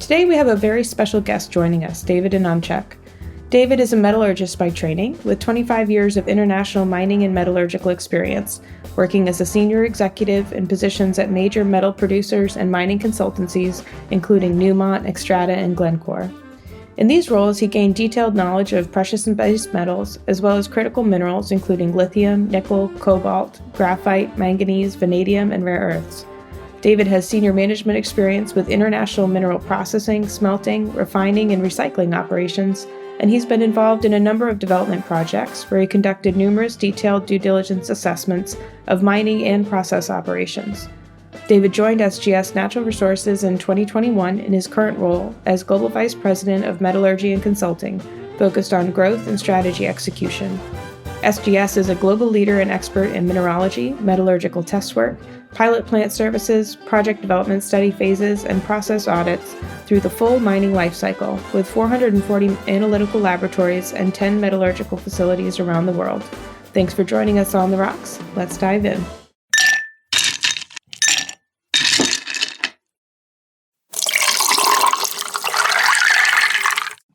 Today we have a very special guest joining us, David Anonychuk. David is a metallurgist by training, with 25 years of international mining and metallurgical experience, working as a senior executive in positions at major metal producers and mining consultancies, including Newmont, Xstrata, and Glencore. In these roles, he gained detailed knowledge of precious and base metals, as well as critical minerals including lithium, nickel, cobalt, graphite, manganese, vanadium, and rare earths. David has senior management experience with international mineral processing, smelting, refining, and recycling operations, and he's been involved in a number of development projects where he conducted numerous detailed due diligence assessments of mining and process operations. David joined SGS Natural Resources in 2021 in his current role as Global Vice President of Metallurgy and Consulting, focused on growth and strategy execution. SGS is a global leader and expert in mineralogy, metallurgical test work, pilot plant services, project development study phases, and process audits through the full mining lifecycle, with 440 analytical laboratories and 10 metallurgical facilities around the world. Thanks for joining us on The Rocks. Let's dive in.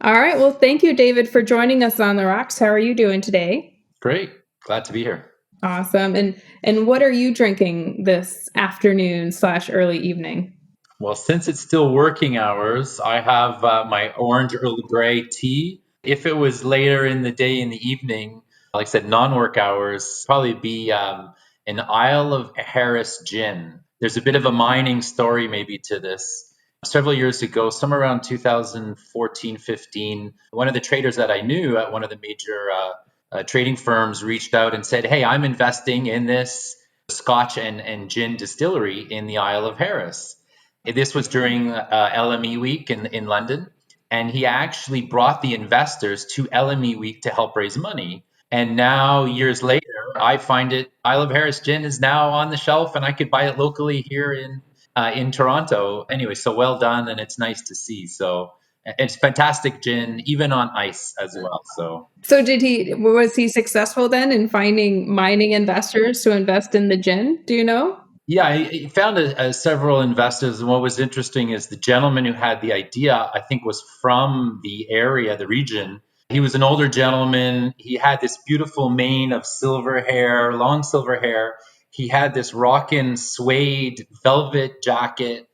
All right. Well, thank you, David, for joining us on The Rocks. How are you doing today? Great. Glad to be here. Awesome. And what are you drinking this afternoon/early evening? Well, since it's still working hours, I have my orange Earl Grey tea. If it was later in the day, in the evening, like I said, non-work hours, probably be an Isle of Harris gin. There's a bit of a mining story maybe to this. Several years ago, somewhere around 2014, 15, one of the traders that I knew at one of the major trading firms reached out and said, "Hey, I'm investing in this Scotch and gin distillery in the Isle of Harris." This was during LME week in London. And he actually brought the investors to LME week to help raise money. And now, years later, I find it, Isle of Harris gin is now on the shelf and I could buy it locally here in Toronto. Anyway, so well done. And it's nice to see. So it's fantastic gin, even on ice as well. So was he successful then in finding mining investors to invest in the gin? Do you know? Yeah, I found several investors. And what was interesting is the gentleman who had the idea, I think, was from the area, the region. He was an older gentleman. He had this beautiful mane of silver hair, long silver hair. He had this rockin' suede velvet jacket.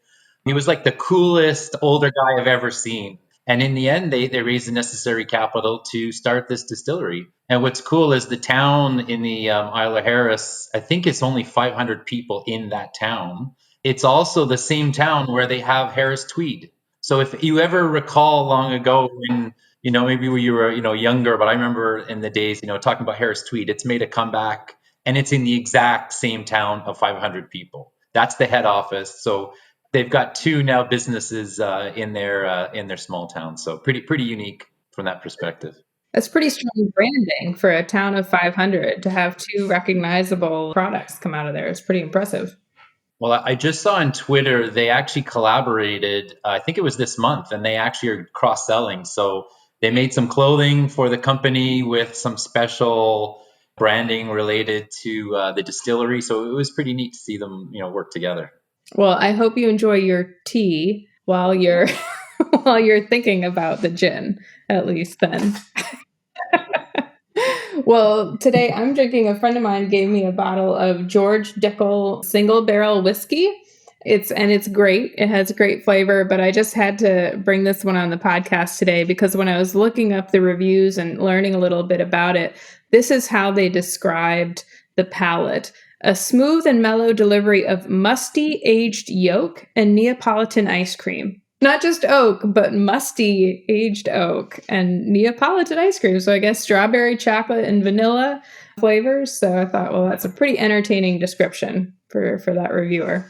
He was like the coolest older guy I've ever seen. And in the end, they raised the necessary capital to start this distillery. And what's cool is the town in the Isle of Harris, I think it's only 500 people in that town. It's also the same town where they have Harris Tweed. So if you ever recall long ago when, maybe when you were, younger, but I remember in the days, talking about Harris Tweed, it's made a comeback and it's in the exact same town of 500 people. That's the head office. So they've got two now businesses in their small town, so pretty unique from that perspective. That's pretty strong branding for a town of 500 to have two recognizable products come out of there. It's pretty impressive. Well, I just saw on Twitter they actually collaborated. I think it was this month, and they actually are cross-selling. So they made some clothing for the company with some special branding related to the distillery. So it was pretty neat to see them, work together. Well, I hope you enjoy your tea while you're while you're thinking about the gin, at least then. Well, today I'm drinking, a friend of mine gave me a bottle of George Dickel single barrel whiskey. It's great. It has great flavor, but I just had to bring this one on the podcast today because when I was looking up the reviews and learning a little bit about it, this is how they described the palate. A smooth and mellow delivery of musty aged yolk and Neapolitan ice cream. Not just oak, but musty aged oak and Neapolitan ice cream. So I guess strawberry, chocolate, and vanilla flavors. So I thought, well, that's a pretty entertaining description for that reviewer.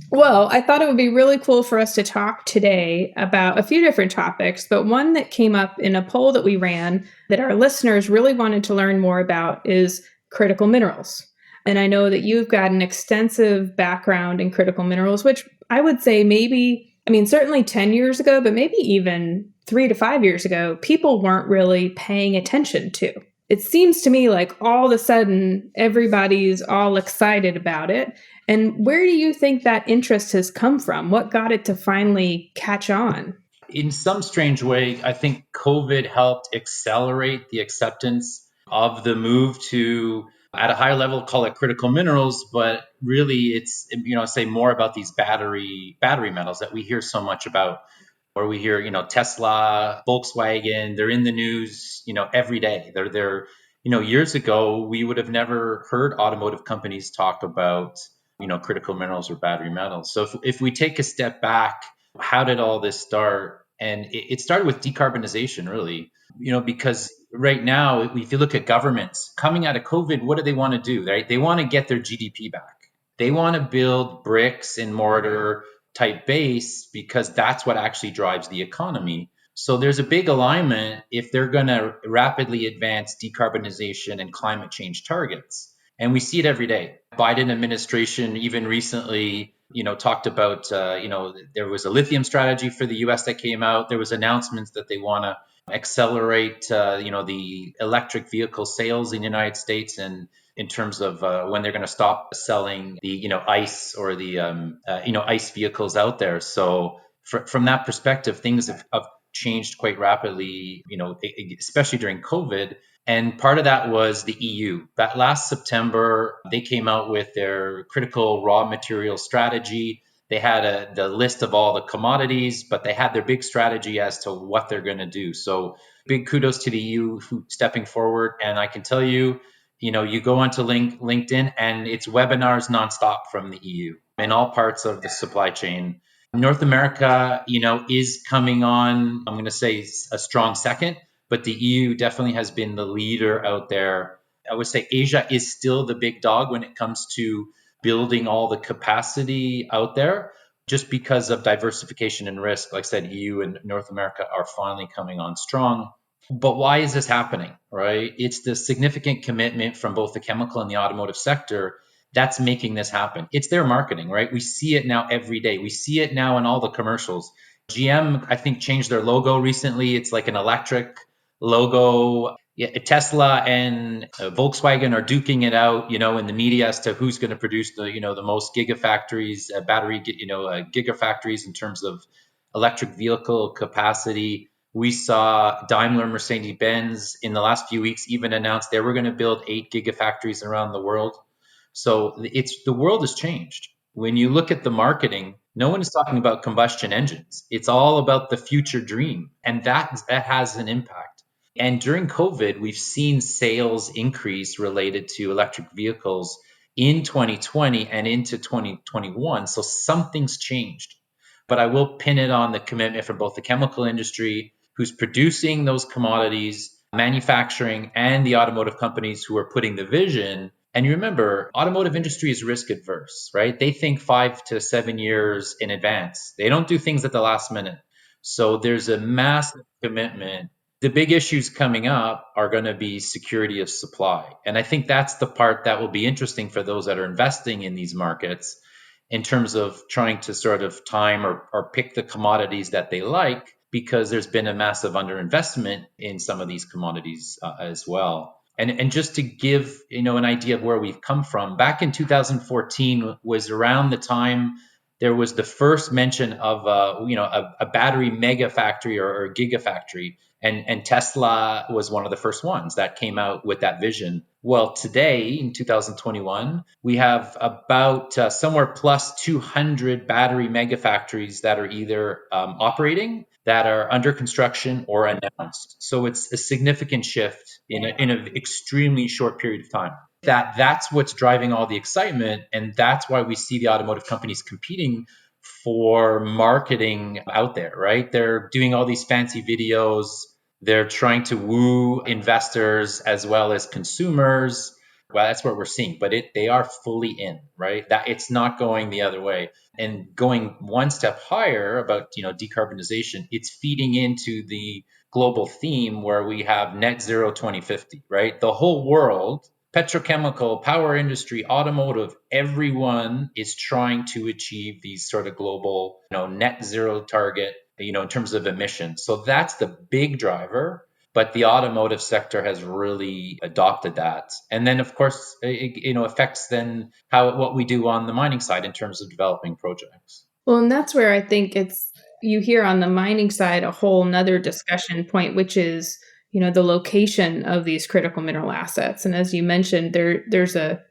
Well, I thought it would be really cool for us to talk today about a few different topics, but one that came up in a poll that we ran that our listeners really wanted to learn more about is critical minerals. And I know that you've got an extensive background in critical minerals, which I would say certainly 10 years ago, but maybe even 3 to 5 years ago, people weren't really paying attention to. it seems to me like all of a sudden everybody's all excited about it. And where do you think that interest has come from? What got it to finally catch on? In some strange way, I think COVID helped accelerate the acceptance of the move to, at a higher level, call it critical minerals, but really it's, say more about these battery metals that we hear so much about, where we hear, Tesla, Volkswagen, they're in the news, every day. They're, years ago, we would have never heard automotive companies talk about, critical minerals or battery metals. So if we take a step back, how did all this start? And it started with decarbonization, really, because right now, if you look at governments coming out of COVID, what do they want to do, right? They want to get their GDP back. They want to build bricks and mortar type base because that's what actually drives the economy. So there's a big alignment if they're going to rapidly advance decarbonization and climate change targets. And we see it every day. Biden administration even recently, talked about, there was a lithium strategy for the US that came out. There was announcements that they want to accelerate, the electric vehicle sales in the United States, and in terms of when they're going to stop selling the, ICE or the, ICE vehicles out there. So from that perspective, things have changed quite rapidly, especially during COVID. And part of that was the EU. That last September, they came out with their critical raw material strategy. They had the list of all the commodities, but they had their big strategy as to what they're going to do. So big kudos to the EU stepping forward. And I can tell you, you go onto LinkedIn and it's webinars nonstop from the EU in all parts of the supply chain. North America, is coming on, I'm going to say a strong second, but the EU definitely has been the leader out there. I would say Asia is still the big dog when it comes to building all the capacity out there, just because of diversification and risk. Like I said, EU and North America are finally coming on strong. But why is this happening, right? It's the significant commitment from both the chemical and the automotive sector that's making this happen. It's their marketing, right? We see it now every day. We see it now in all the commercials. GM, I think, changed their logo recently. It's like an electric logo. Yeah, Tesla and Volkswagen are duking it out, in the media as to who's going to produce the most gigafactories, gigafactories in terms of electric vehicle capacity. We saw Daimler, Mercedes-Benz in the last few weeks even announced they were going to build 8 gigafactories around the world. So the world has changed. When you look at the marketing, no one is talking about combustion engines. It's all about the future dream, and that has an impact. And during COVID, we've seen sales increase related to electric vehicles in 2020 and into 2021. So something's changed. But I will pin it on the commitment from both the chemical industry, who's producing those commodities, manufacturing, and the automotive companies who are putting the vision. And you remember, automotive industry is risk adverse, right? They think 5 to 7 years in advance. They don't do things at the last minute. So there's a massive commitment. The big issues coming up are going to be security of supply. And I think that's the part that will be interesting for those that are investing in these markets, in terms of trying to sort of time or pick the commodities that they like, because there's been a massive underinvestment in some of these commodities as well. And just to give an idea of where we've come from, back in 2014 was around the time there was the first mention of a battery mega factory or gigafactory, and Tesla was one of the first ones that came out with that vision. Well, today in 2021, we have about somewhere plus 200 battery mega factories that are either operating, that are under construction, or announced. So it's a significant shift in an extremely short period of time. That's what's driving all the excitement, and that's why we see the automotive companies competing for marketing out there, right? They're doing all these fancy videos. They're trying to woo investors as well as consumers. Well, that's what we're seeing, but they are fully in, right? That it's not going the other way. And going one step higher about, decarbonization, it's feeding into the global theme where we have net zero 2050, right? The whole world, petrochemical, power industry, automotive, everyone is trying to achieve these sort of global, net zero target, in terms of emissions. So that's the big driver. but the automotive sector has really adopted that. And then, of course, affects then how what we do on the mining side in terms of developing projects. Well, and that's where I think it's you hear on the mining side a whole nother discussion point, which is, the location of these critical mineral assets. And as you mentioned, there's a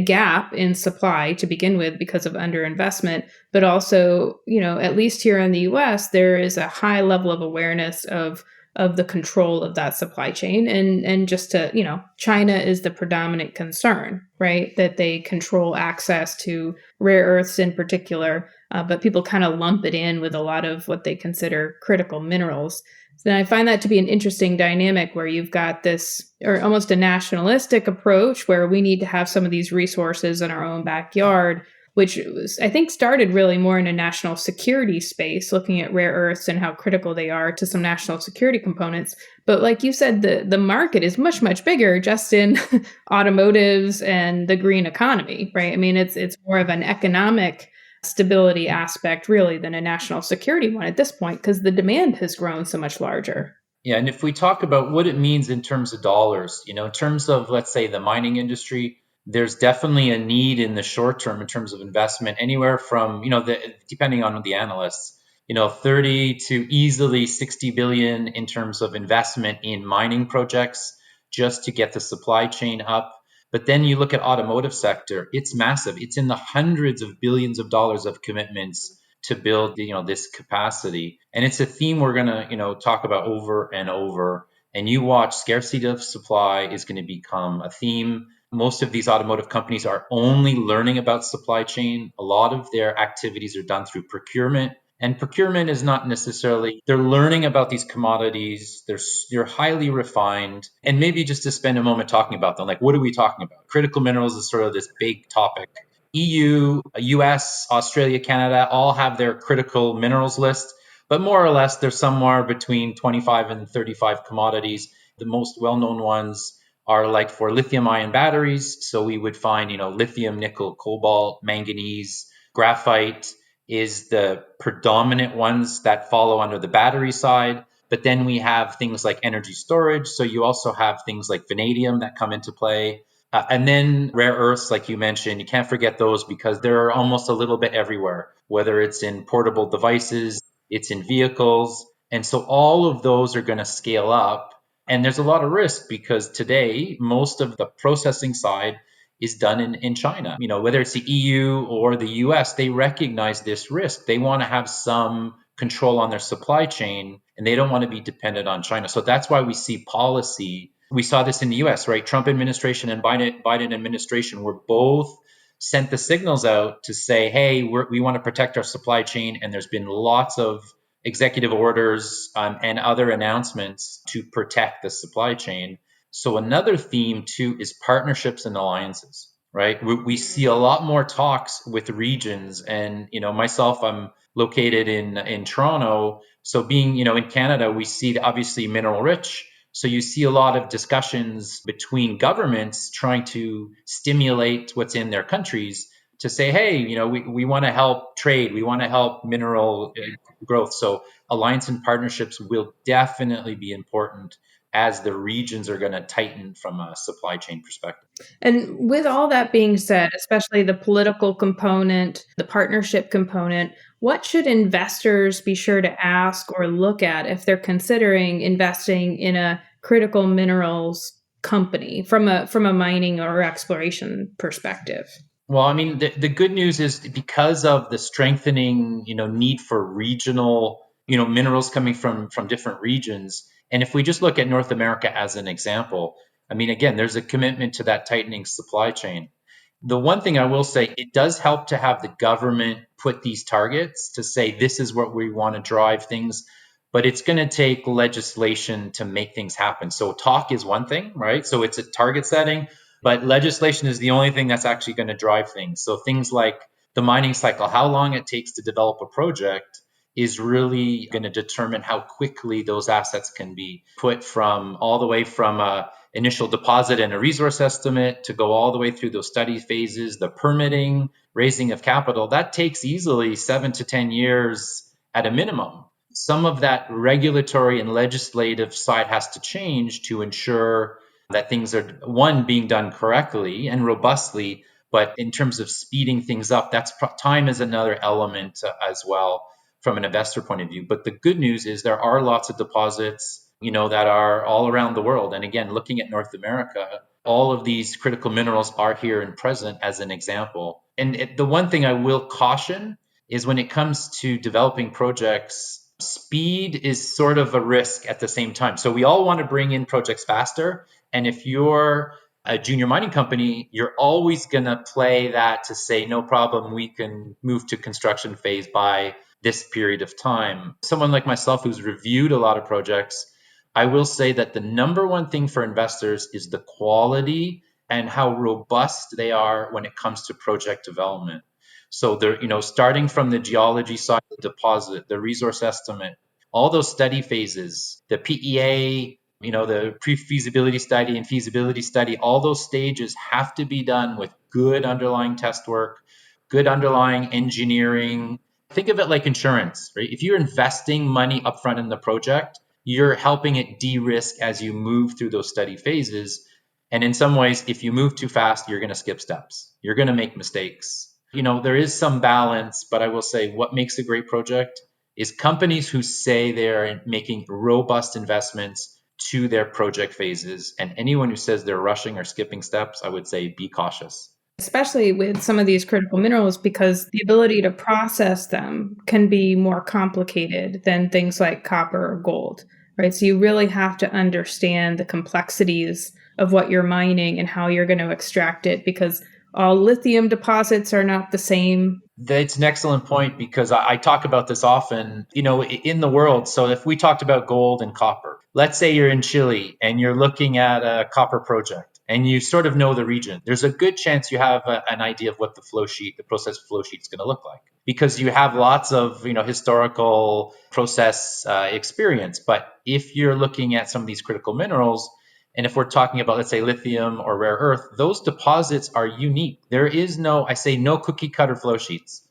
gap in supply to begin with because of underinvestment, but also, at least here in the US, there is a high level of awareness of the control of that supply chain. And just to, China is the predominant concern, right? That they control access to rare earths in particular, but people kind of lump it in with a lot of what they consider critical minerals. So I find that to be an interesting dynamic where you've got this, or almost a nationalistic approach, where we need to have some of these resources in our own backyard, which was, I think, started really more in a national security space, looking at rare earths and how critical they are to some national security components. But like you said, the market is much, much bigger just in automotives and the green economy, right? I mean, it's more of an economic stability aspect really than a national security one at this point because the demand has grown so much larger. Yeah, and if we talk about what it means in terms of dollars, in terms of, let's say, the mining industry, there's definitely a need in the short term in terms of investment, anywhere from, depending on the analysts, 30 to easily 60 billion in terms of investment in mining projects just to get the supply chain up. But then you look at automotive sector, it's massive. It's in the hundreds of billions of dollars of commitments to build, this capacity. And it's a theme we're going to, talk about over and over. And you watch, scarcity of supply is going to become a theme. Most of these automotive companies are only learning about supply chain. A lot of their activities are done through procurement. And procurement is not necessarily, they're learning about these commodities. They're highly refined. And maybe just to spend a moment talking about them, like, what are we talking about? Critical minerals is sort of this big topic. EU, US, Australia, Canada all have their critical minerals list, but more or less they're somewhere between 25 and 35 commodities. The most well-known ones are like for lithium ion batteries. So we would find, lithium, nickel, cobalt, manganese, graphite is the predominant ones that follow under the battery side. But then we have things like energy storage. So you also have things like vanadium that come into play. And then rare earths, like you mentioned, you can't forget those because they're almost a little bit everywhere, whether it's in portable devices, it's in vehicles. And so all of those are going to scale up. And there's a lot of risk because today, most of the processing side is done in China. Whether it's the EU or the US, they recognize this risk. They want to have some control on their supply chain and they don't want to be dependent on China. So that's why we see policy. We saw this in the US, right? Trump administration and Biden administration were both sent the signals out to say, hey, we want to protect our supply chain. And there's been lots of executive orders and other announcements to protect the supply chain. So another theme too is partnerships and alliances, right? We see a lot more talks with regions, and myself, I'm located in Toronto, so being in Canada, we see obviously mineral rich. So you see a lot of discussions between governments trying to stimulate what's in their countries to say, hey, we want to help trade, we want to help mineral growth. So alliance and partnerships will definitely be important as the regions are going to tighten from a supply chain perspective. And with all that being said, especially the political component, the partnership component, what should investors be sure to ask or look at if they're considering investing in a critical minerals company from a mining or exploration perspective? Well, I mean, the good news is because of the strengthening, need for regional, minerals coming from different regions. And if we just look at North America as an example, I mean, again, there's a commitment to that tightening supply chain. The one thing I will say, it does help to have the government put these targets to say this is what we want to drive things, but it's going to take legislation to make things happen. So talk is one thing, right? So it's a target setting, but legislation is the only thing that's actually going to drive things. So things like the mining cycle, how long it takes to develop a project is really going to determine how quickly those assets can be put from all the way from a initial deposit and a resource estimate to go all the way through those study phases, the permitting, raising of capital. That takes easily 7 to 10 years at a minimum. some of that regulatory and legislative side has to change to ensure that things are, one, being done correctly and robustly, but in terms of speeding things up, time is another element as well from an investor point of view. But the good news is there are lots of deposits, that are all around the world. And again, looking at North America, all of these critical minerals are here and present as an example. And the one thing I will caution is when it comes to developing projects, speed is sort of a risk at the same time. So we all want to bring in projects faster. And if you're a junior mining company, you're always going to play that to say, no problem, we can move to construction phase by this period of time. Someone like myself who's reviewed a lot of projects, I will say that the number one thing for investors is the quality and how robust they are when it comes to project development. So they're, starting from the geology side of the deposit, the resource estimate, all those study phases, the PEA, the pre-feasibility study and feasibility study, all those stages have to be done with good underlying test work, good underlying engineering. Think of it like insurance, right? If you're investing money upfront in the project, you're helping it de-risk as you move through those study phases. And in some ways, if you move too fast, you're going to skip steps. You're going to make mistakes. There is some balance, but I will say what makes a great project is companies who say they're making robust investments to their project phases. And anyone who says they're rushing or skipping steps, I would say be cautious. Especially with some of these critical minerals, because the ability to process them can be more complicated than things like copper or gold, right? So you really have to understand the complexities of what you're mining and how you're going to extract it, because all lithium deposits are not the same. That's an excellent point because I talk about this often, in the world. So if we talked about gold and copper, let's say you're in Chile and you're looking at a copper project and you sort of know the region, there's a good chance you have an idea of what the process flow sheet is going to look like because you have lots of, historical process experience. But if you're looking at some of these critical minerals, and if we're talking about, let's say, lithium or rare earth, those deposits are unique. There is no cookie cutter flow sheets.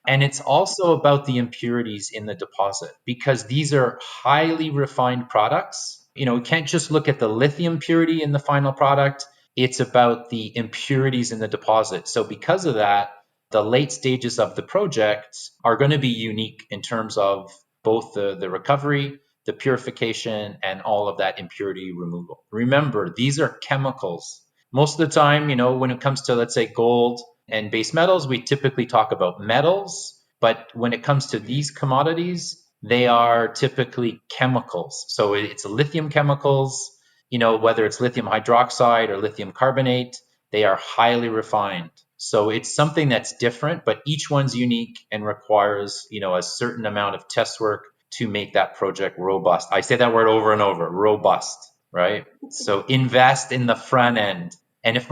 And it's also about the impurities in the deposit because these are highly refined products. We can't just look at the lithium purity in the final product. It's about the impurities in the deposit. So because of that, the late stages of the project are going to be unique in terms of both the recovery, the purification, and all of that impurity removal. Remember, these are chemicals. Most of the time, when it comes to, let's say, gold and base metals, we typically talk about metals. But when it comes to these commodities, they are typically chemicals. So it's lithium chemicals, whether it's lithium hydroxide or lithium carbonate, they are highly refined. So it's something that's different, but each one's unique and requires, a certain amount of test work to make that project robust. I say that word over and over, robust, right? So invest in the front end. And if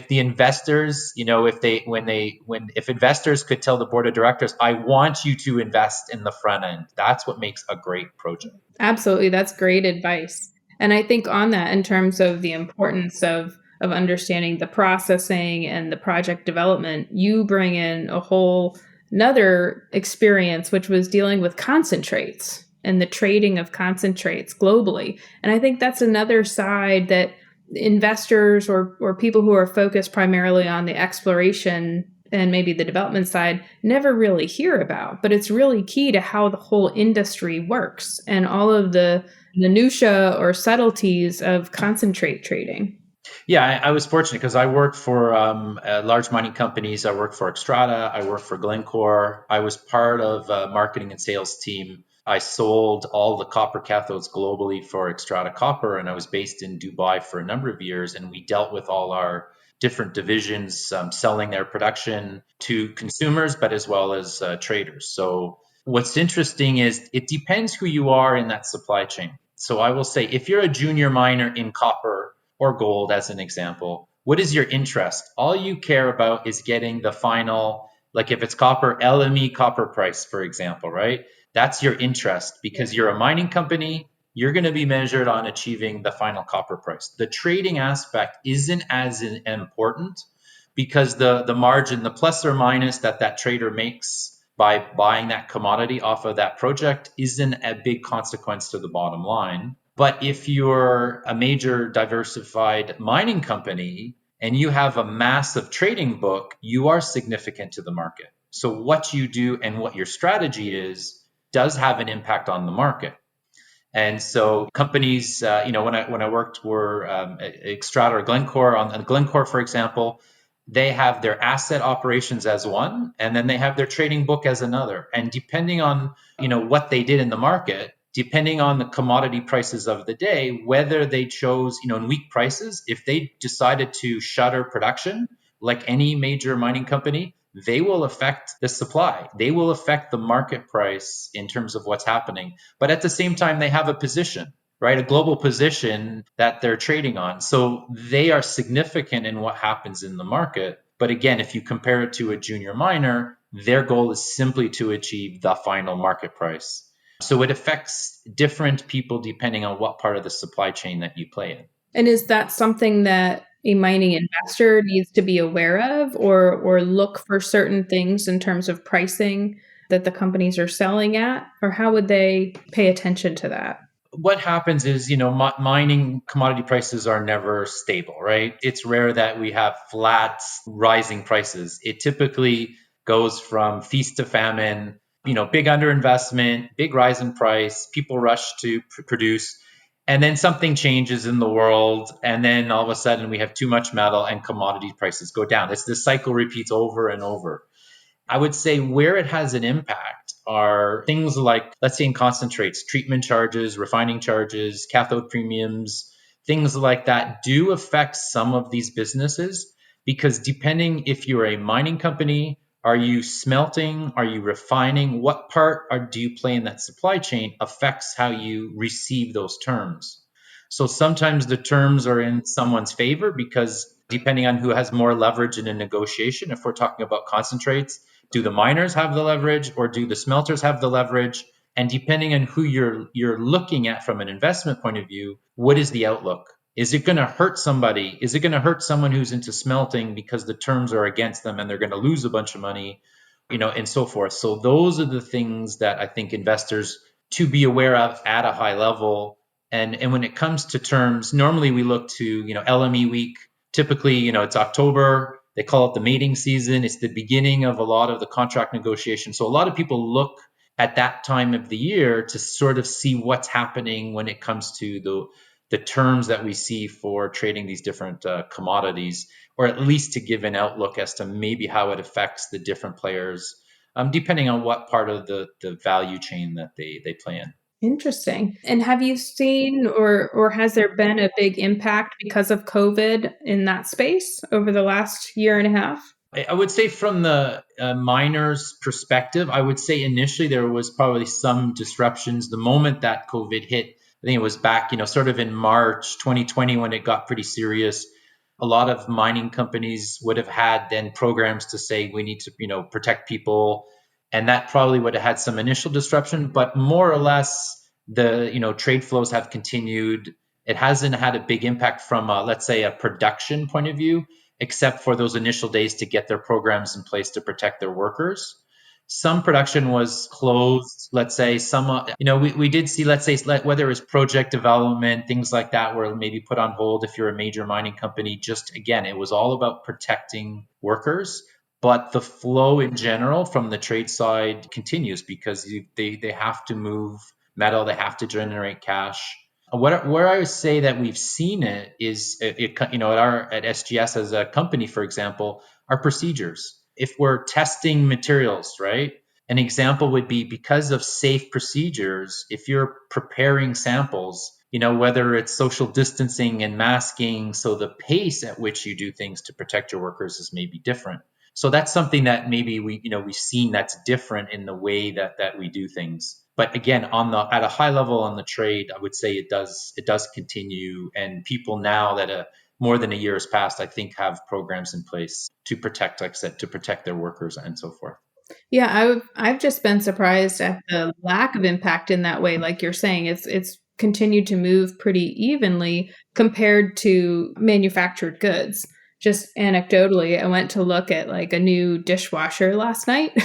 the investors, if investors could tell the board of directors, I want you to invest in the front end, that's what makes a great project. Absolutely, that's great advice. And I think on that, in terms of the importance of understanding the processing and the project development, you bring in a whole another experience, which was dealing with concentrates and the trading of concentrates globally. And I think that's another side that investors or people who are focused primarily on the exploration and maybe the development side never really hear about, but it's really key to how the whole industry works and all of the minutia or subtleties of concentrate trading. Yeah, I was fortunate because I worked for large mining companies. I worked for Xstrata. I worked for Glencore. I was part of a marketing and sales team. I sold all the copper cathodes globally for Xstrata Copper, and I was based in Dubai for a number of years. And we dealt with all our different divisions, selling their production to consumers, but as well as traders. So what's interesting is it depends who you are in that supply chain. So I will say, if you're a junior miner in copper or gold, as an example, what is your interest? All you care about is getting the final, like if it's copper, LME copper price, for example, right? That's your interest because you're a mining company. You're going to be measured on achieving the final copper price. The trading aspect isn't as important because the margin, the plus or minus that trader makes by buying that commodity off of that project isn't a big consequence to the bottom line. But if you're a major diversified mining company and you have a massive trading book, you are significant to the market. So what you do and what your strategy is does have an impact on the market. And so companies, when I worked were Xstrata or Glencore. On Glencore, for example, they have their asset operations as one, and then they have their trading book as another. And depending on what they did in the market, depending on the commodity prices of the day, whether they chose in weak prices, if they decided to shutter production, like any major mining company, they will affect the supply. They will affect the market price in terms of what's happening. But at the same time, they have a position, right? A global position that they're trading on. So they are significant in what happens in the market. But again, if you compare it to a junior miner, their goal is simply to achieve the final market price. So it affects different people depending on what part of the supply chain that you play in. And is that something that a mining investor needs to be aware of, or look for certain things in terms of pricing that the companies are selling at? Or how would they pay attention to that? What happens is, mining commodity prices are never stable, right? It's rare that we have flat rising prices. It typically goes from feast to famine, big underinvestment, big rise in price, people rush to produce, and then something changes in the world, and then all of a sudden we have too much metal and commodity prices go down. This cycle repeats over and over. I would say where it has an impact are things like, let's say in concentrates, treatment charges, refining charges, cathode premiums, things like that do affect some of these businesses because depending if you're a mining company, are you smelting, are you refining, what part do you play in that supply chain affects how you receive those terms. So sometimes the terms are in someone's favor because depending on who has more leverage in a negotiation, if we're talking about concentrates, do the miners have the leverage or do the smelters have the leverage? And depending on who you're looking at from an investment point of view, what is the outlook? Is it going to hurt somebody? Is it going to hurt someone who's into smelting because the terms are against them and they're going to lose a bunch of money, and so forth. So those are the things that I think investors to be aware of at a high level. And when it comes to terms, normally we look to, LME week. Typically, it's October. They call it the mating season. It's the beginning of a lot of the contract negotiation. So a lot of people look at that time of the year to sort of see what's happening when it comes to the terms that we see for trading these different commodities, or at least to give an outlook as to maybe how it affects the different players, depending on what part of the value chain that they play in. Interesting. And have you seen or has there been a big impact because of COVID in that space over the last year and a half? I would say from the miners' perspective, I would say initially there was probably some disruptions. The moment that COVID hit, I think it was back, sort of in March 2020 when it got pretty serious. A lot of mining companies would have had then programs to say we need to, protect people, and that probably would have had some initial disruption. But more or less, the trade flows have continued. It hasn't had a big impact from, let's say, a production point of view, except for those initial days to get their programs in place to protect their workers. Some production was closed, let's say some, we did see, let's say, whether it was project development, things like that were maybe put on hold if you're a major mining company. Just again, it was all about protecting workers. But the flow in general from the trade side continues because they have to move metal, they have to generate cash. Where I would say that we've seen it is, at SGS as a company, for example, our procedures. If we're testing materials, right? An example would be because of safe procedures, if you're preparing samples, whether it's social distancing and masking, so the pace at which you do things to protect your workers is maybe different. So that's something that maybe we've seen that's different in the way that we do things. But again, at a high level on the trade, I would say it does continue, and people now that more than a year has passed, I think have programs in place to protect, like I said, to protect their workers and so forth. Yeah, I've just been surprised at the lack of impact in that way. Like you're saying, it's continued to move pretty evenly compared to manufactured goods. Just anecdotally, I went to look at like a new dishwasher last night.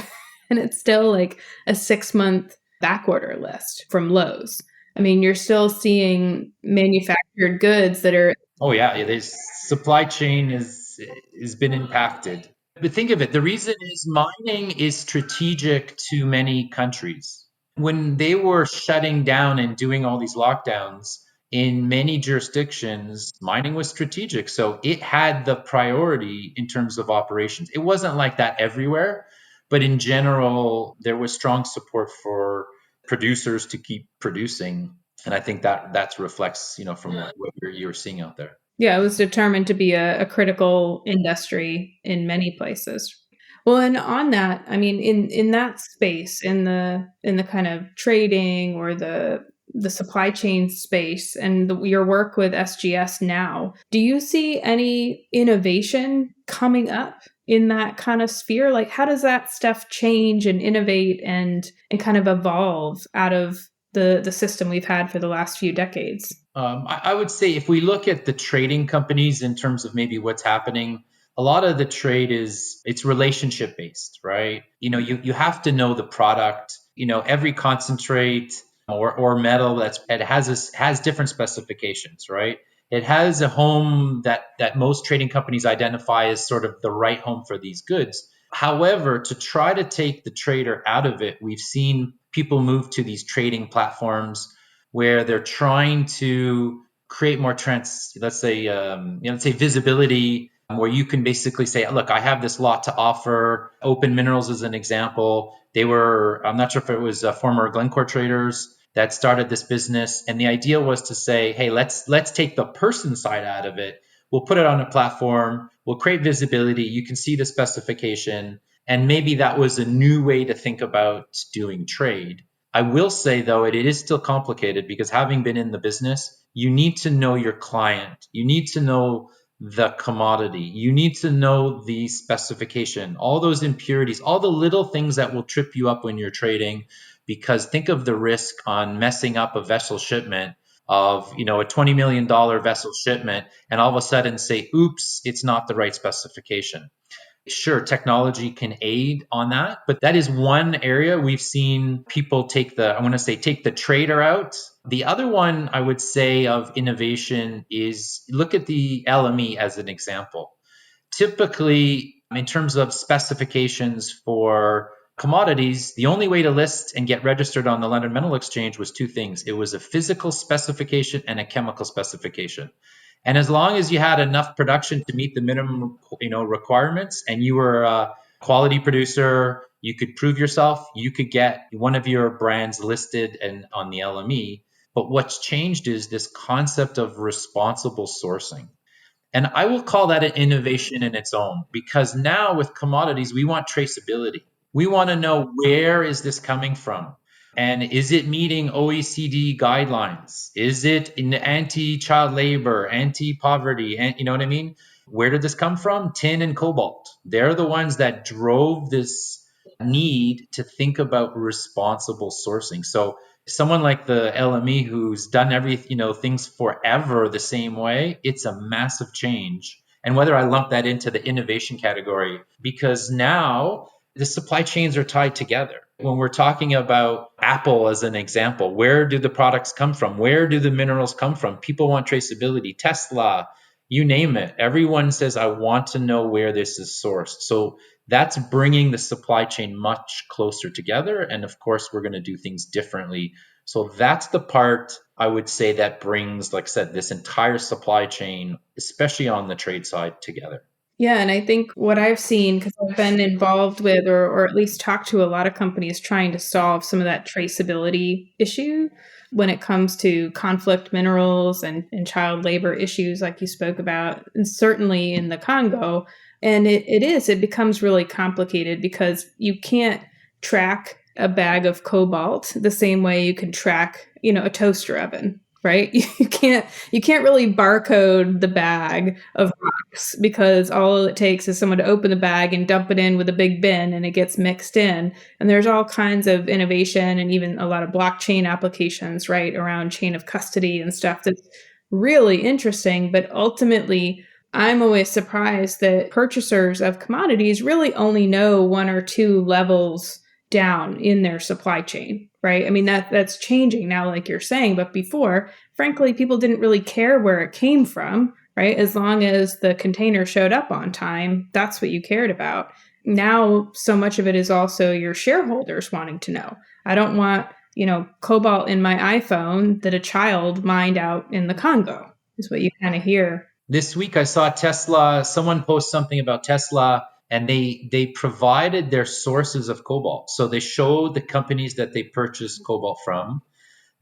And it's still like a 6-month back order list from Lowe's. I mean, you're still seeing manufactured goods that are. Oh yeah, the supply chain has been impacted. But think of it, the reason is mining is strategic to many countries. When they were shutting down and doing all these lockdowns in many jurisdictions, mining was strategic. So it had the priority in terms of operations. It wasn't like that everywhere, but in general, there was strong support for producers to keep producing. And I think that reflects, from what you're seeing out there. Yeah, it was determined to be a critical industry in many places. Well, and on that, I mean, in that space, in the kind of trading or the supply chain space and your work with SGS now, do you see any innovation coming up in that kind of sphere? Like, how does that stuff change and innovate and kind of evolve out of the system we've had for the last few decades? I would say if we look at the trading companies in terms of maybe what's happening, a lot of the trade it's relationship based, right? You have to know the product. Every concentrate or metal it has different specifications, right? It has a home that most trading companies identify as sort of the right home for these goods. However, to try to take the trader out of it, we've seen people move to these trading platforms where they're trying to create more let's say visibility, where you can basically say, look, I have this lot to offer. Open Minerals is an example. I'm not sure if it was former Glencore traders that started this business. And the idea was to say, hey, let's take the person side out of it. We'll put it on a platform. We'll create visibility. You can see the specification. And maybe that was a new way to think about doing trade. I will say, though, it is still complicated because having been in the business, you need to know your client. You need to know the commodity. You need to know the specification, all those impurities, all the little things that will trip you up when you're trading. Because think of the risk on messing up a vessel shipment of, a $20 million vessel shipment, and all of a sudden say, oops, it's not the right specification. Sure, technology can aid on that, but that is one area we've seen people take the trader out. The other one I would say of innovation is look at the LME as an example. Typically, in terms of specifications for commodities, the only way to list and get registered on the London Metal Exchange was two things. It was a physical specification and a chemical specification. And as long as you had enough production to meet the minimum, requirements, and you were a quality producer, you could prove yourself, you could get one of your brands listed and on the LME. But what's changed is this concept of responsible sourcing. And I will call that an innovation in its own, because now with commodities, we want traceability. We want to know, where is this coming from? And is it meeting OECD guidelines? Is it in anti-child labor, anti-poverty? And you know what I mean? Where did this come from? Tin and cobalt. They're the ones that drove this need to think about responsible sourcing. So someone like the LME who's done things forever the same way, it's a massive change. And whether I lump that into the innovation category, because now the supply chains are tied together. When we're talking about Apple as an example, where do the products come from? Where do the minerals come from? People want traceability. Tesla, you name it. Everyone says, I want to know where this is sourced. So that's bringing the supply chain much closer together. And of course, we're going to do things differently. So that's the part I would say that brings, like I said, this entire supply chain, especially on the trade side, together. Yeah, and I think what I've seen, because I've been involved with or at least talked to a lot of companies trying to solve some of that traceability issue when it comes to conflict minerals and child labor issues like you spoke about, and certainly in the Congo. And it becomes really complicated because you can't track a bag of cobalt the same way you can track, a toaster oven, right? You can't really barcode the bag of because all it takes is someone to open the bag and dump it in with a big bin and it gets mixed in. And there's all kinds of innovation and even a lot of blockchain applications, right, around chain of custody and stuff that's really interesting. But ultimately, I'm always surprised that purchasers of commodities really only know one or two levels down in their supply chain, right? I mean, that's changing now, like you're saying, but before, frankly, people didn't really care where it came from, right? As long as the container showed up on time, that's what you cared about. Now, so much of it is also your shareholders wanting to know. I don't want, cobalt in my iPhone that a child mined out in the Congo, is what you kind of hear. This week I saw Tesla, someone post something about Tesla, and they provided their sources of cobalt. So they showed the companies that they purchased cobalt from.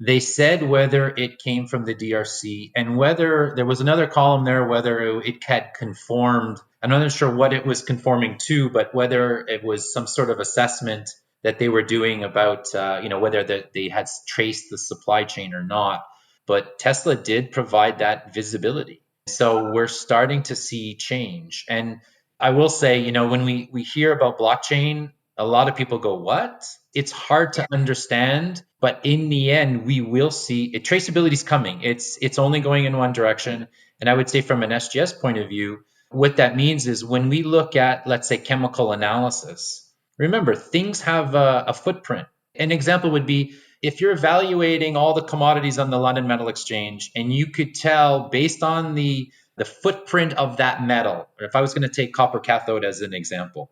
They said whether it came from the DRC, and whether there was another column there, whether it had conformed. I'm not sure what it was conforming to, but whether it was some sort of assessment that they were doing about, whether they had traced the supply chain or not. But Tesla did provide that visibility. So we're starting to see change. And I will say, when we hear about blockchain, a lot of people go, what? It's hard to understand, but in the end, we will see it. Traceability is coming. It's only going in one direction. And I would say from an SGS point of view, what that means is when we look at, let's say, chemical analysis, remember, things have a footprint. An example would be if you're evaluating all the commodities on the London Metal Exchange and you could tell based on the footprint of that metal, or if I was going to take copper cathode as an example,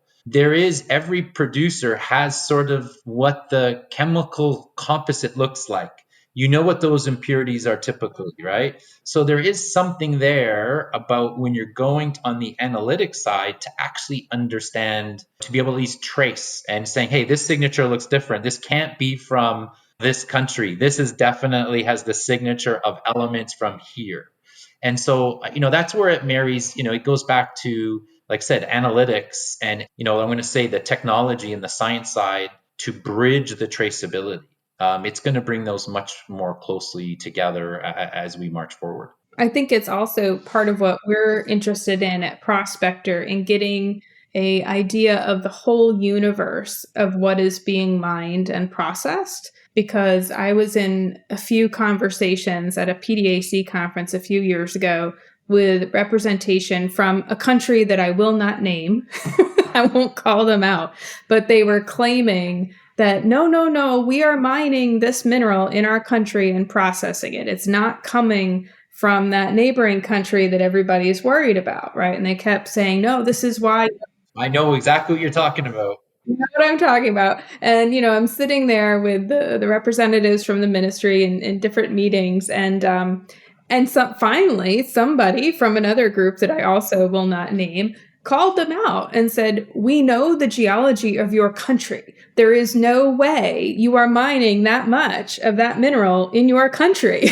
every producer has sort of what the chemical composite looks like. You know what those impurities are typically, right? So there is something there about when you're going on the analytic side to actually understand, to be able to at least trace and saying, hey, this signature looks different. This can't be from this country. This is definitely has the signature of elements from here. And so, that's where it marries, it goes back to, like I said, analytics and, I'm going to say the technology and the science side to bridge the traceability. It's going to bring those much more closely together as we march forward. I think it's also part of what we're interested in at Prospector in getting a idea of the whole universe of what is being mined and processed, because I was in a few conversations at a PDAC conference a few years ago with representation from a country that I will not name. I won't call them out, but they were claiming that no, we are mining this mineral in our country and processing it. It's not coming from that neighboring country that everybody is worried about, right? And they kept saying, no, this is why. I know exactly what you're talking about. You know what I'm talking about. And, I'm sitting there with the representatives from the ministry in different meetings. Finally, somebody from another group that I also will not name called them out and said, we know the geology of your country. There is no way you are mining that much of that mineral in your country.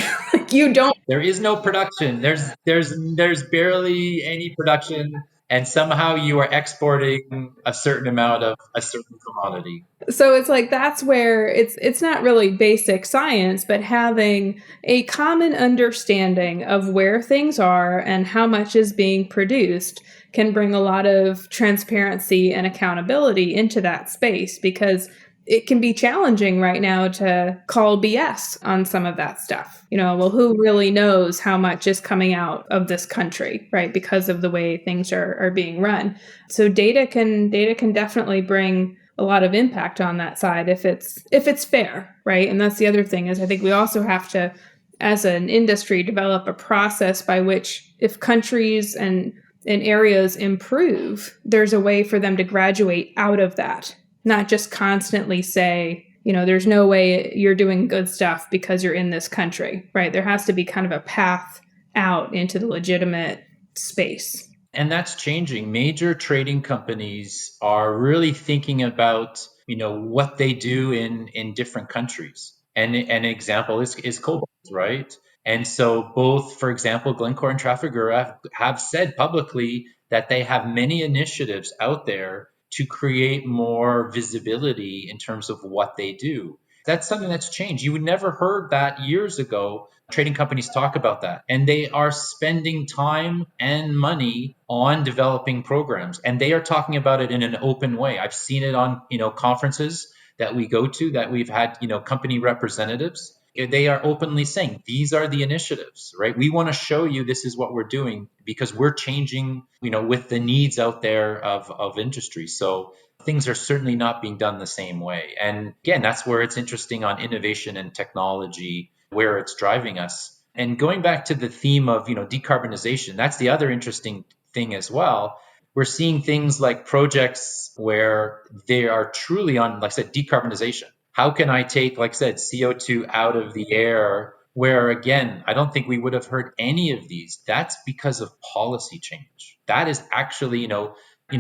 You don't. There is no production. There's barely any production, and somehow you are exporting a certain amount of a certain commodity. So it's like that's where it's not really basic science, but having a common understanding of where things are and how much is being produced can bring a lot of transparency and accountability into that space, because it can be challenging right now to call BS on some of that stuff. Well, who really knows how much is coming out of this country, right? Because of the way things are being run. So data can definitely bring a lot of impact on that side if it's fair, right? And that's the other thing is I think we also have to, as an industry, develop a process by which if countries and areas improve, there's a way for them to graduate out of that, not just constantly say, there's no way you're doing good stuff because you're in this country, right? There has to be kind of a path out into the legitimate space. And that's changing. Major trading companies are really thinking about, what they do in different countries. And an example is cobalt, right? And so both, for example, Glencore and Trafigura have said publicly that they have many initiatives out there to create more visibility in terms of what they do. That's something that's changed. You would never heard that years ago. Trading companies talk about that, and they are spending time and money on developing programs, and they are talking about it in an open way. I've seen it on, conferences that we go to, that we've had, company representatives. they are openly saying these are the initiatives, right? We want to show you this is what we're doing because we're changing, with the needs out there of industry. So things are certainly not being done the same way. And again, that's where it's interesting on innovation and technology, where it's driving us. And going back to the theme of, decarbonization, that's the other interesting thing as well. We're seeing things like projects where they are truly on, like I said, decarbonization. How can I take, like I said, CO2 out of the air? Where again, I don't think we would have heard any of these. That's because of policy change. That is actually,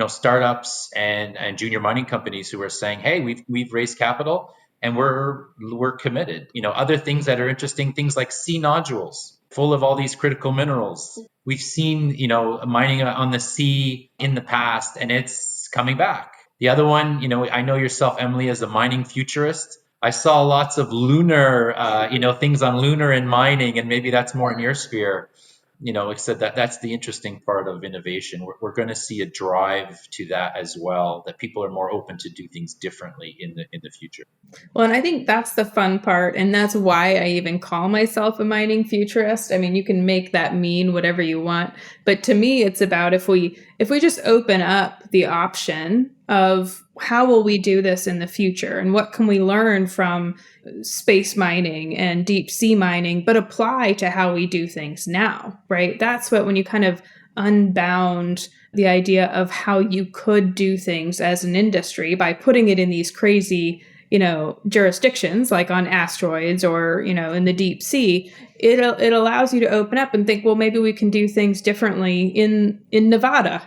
startups and junior mining companies who are saying, "Hey, we've raised capital and we're committed." Other things that are interesting, things like sea nodules, full of all these critical minerals. We've seen, mining on the sea in the past, and it's coming back. The other one, I know yourself, Emily, as a mining futurist. I saw lots of lunar, things on lunar and mining, and maybe that's more in your sphere. Except that's the interesting part of innovation. We're going to see a drive to that as well, that people are more open to do things differently in the future. Well, and I think that's the fun part. And that's why I even call myself a mining futurist. I mean, you can make that mean whatever you want. But to me, it's about if we just open up the option of how will we do this in the future and what can we learn from space mining and deep sea mining, but apply to how we do things now, right? That's what, when you kind of unbound the idea of how you could do things as an industry by putting it in these crazy jurisdictions like on asteroids or, in the deep sea, it allows you to open up and think, well, maybe we can do things differently in Nevada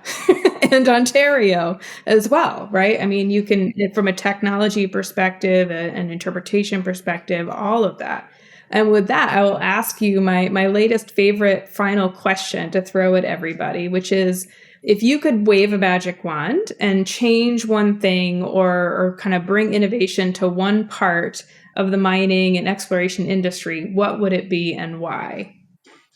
and Ontario as well, right? I mean, you can, from a technology perspective, an interpretation perspective, all of that. And with that, I will ask you my latest favorite final question to throw at everybody, which is, if you could wave a magic wand and change one thing or kind of bring innovation to one part of the mining and exploration industry, what would it be and why?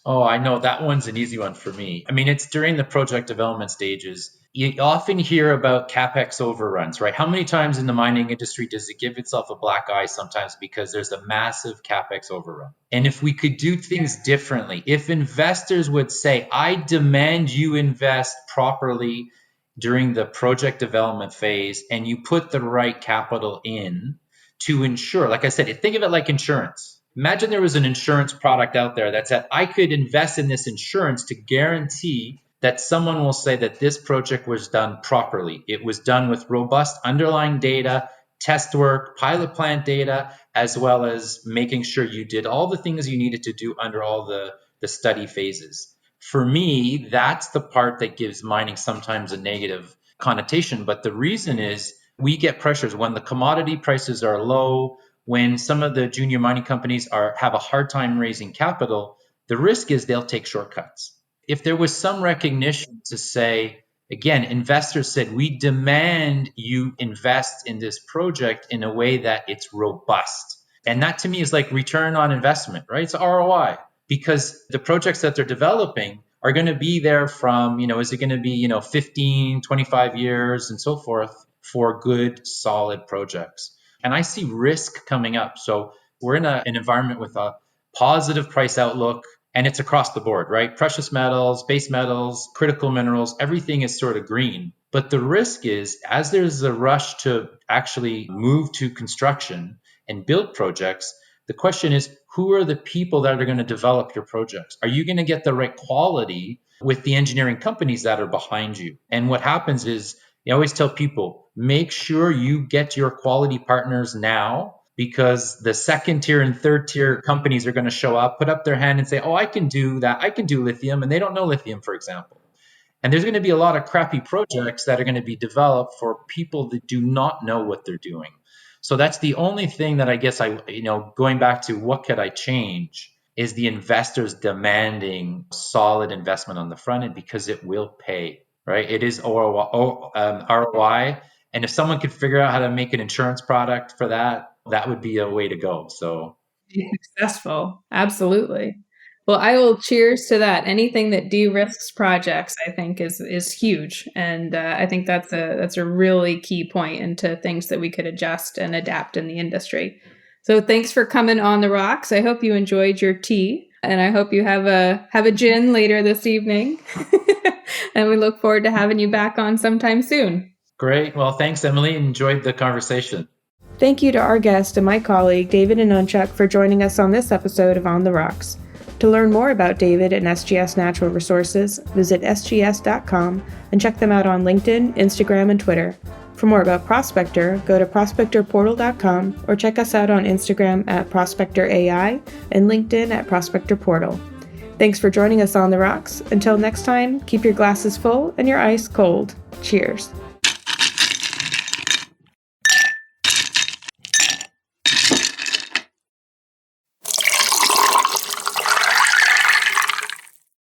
Oh, I know that one's an easy one for me. I mean, it's during the project development stages. You often hear about capex overruns, right? How many times in the mining industry does it give itself a black eye sometimes because there's a massive capex overrun? And if we could do things differently, if investors would say, I demand you invest properly during the project development phase and you put the right capital in to ensure, like I said, think of it like insurance. Imagine there was an insurance product out there that said, I could invest in this insurance to guarantee that someone will say that this project was done properly. It was done with robust underlying data, test work, pilot plant data, as well as making sure you did all the things you needed to do under all the study phases. For me, that's the part that gives mining sometimes a negative connotation. But the reason is we get pressures when the commodity prices are low, when some of the junior mining companies have a hard time raising capital. The risk is they'll take shortcuts. If there was some recognition to say, again, investors said, we demand you invest in this project in a way that it's robust. And that to me is like return on investment, right? It's ROI, because the projects that they're developing are going to be there from, is it going to be, 15, 25 years and so forth for good, solid projects. And I see risk coming up. So we're in an environment with a positive price outlook, and it's across the board, right? Precious metals, base metals, critical minerals, everything is sort of green. But the risk is, as there's a rush to actually move to construction and build projects, the question is, who are the people that are going to develop your projects? Are you going to get the right quality with the engineering companies that are behind you? And what happens is, I always tell people, make sure you get your quality partners now, because the second tier and third tier companies are going to show up, put up their hand and say, oh, I can do that. I can do lithium. And they don't know lithium, for example. And there's going to be a lot of crappy projects that are going to be developed for people that do not know what they're doing. So that's the only thing that I guess going back to what could I change, is the investors demanding solid investment on the front end, because it will pay, right? It is ROI. And if someone could figure out how to make an insurance product for that, that would be a way to go. So Be successful. Absolutely. Well, I will cheers to that. Anything that de-risks projects, I think, is huge, and I think that's a really key point into things that we could adjust and adapt in the industry. So thanks for coming on the rocks. I hope you enjoyed your tea, and I hope you have a gin later this evening. And we look forward to having you back on sometime soon. Great. Well, thanks, Emily. Enjoyed the conversation. Thank you to our guest and my colleague, David Anonychuk, for joining us on this episode of On the Rocks. To learn more about David and SGS Natural Resources, visit sgs.com and check them out on LinkedIn, Instagram, and Twitter. For more about Prospector, go to prospectorportal.com or check us out on Instagram at ProspectorAI and LinkedIn at ProspectorPortal. Thanks for joining us on the rocks. Until next time, keep your glasses full and your ice cold. Cheers.